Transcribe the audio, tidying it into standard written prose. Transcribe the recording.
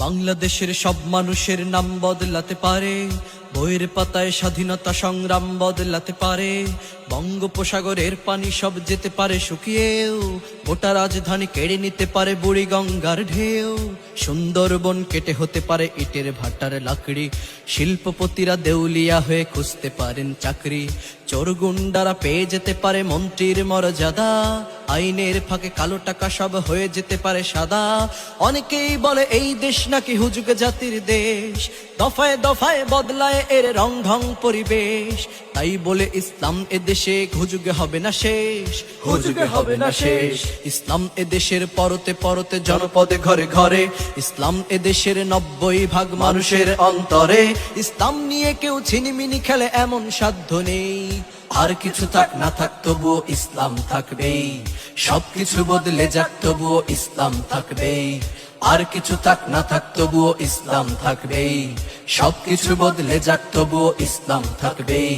বাংলাদেশের সব মানুষের নাম বদলাতে পারে, বইয়ের পাতায় স্বাধীনতা সংগ্রাম বদলাতে পারে। বঙ্গোপসাগরের পানি সব যেতে পারে শুকিয়েও, গোটা রাজধানী কেড়ে নিতে পারে বুড়ি গঙ্গার ঢেউ। সুন্দরবন কেটে হতে পারে ইটের ভাটার লাকড়ি, শিল্পপতিরা দেউলিয়া হয়ে খুঁজতে পারেন চাকরি। চোর গুন্ডারা পেয়ে যেতে পারে মন্ত্রীর মর্যাদা, আইনের ফাঁকে কালো টাকা সব হয়ে যেতে পারে সাদা। অনেকেই বলে এই দেশ নাকি হুজুগ জাতির দেশ, দফায় দফায় বদলায় এর রং ঢং পরিবেশ। তাই বলে ইসলাম এদেশে হুজুগে হবে না শেষ, হুজুগে হবে না শেষ। ইসলাম এদেশের পরতে পরতে জনপদে ঘরে ঘরে, ইসলাম এদেশের 90% মানুষের অন্তরে। ইসলাম নিয়ে কেউ ছিনিমিনি খেলে এমন সাধ্য নেই, আর কিছু থাক না থাক তবুও ইসলাম থাকবেই। সবকিছু বদলে যাক তবুও ইসলাম থাকবেই, আর কিছু থাক না থাক তবুও ইসলাম থাকবেই। সবকিছু বদলে যাক তবুও ইসলাম থাকবেই।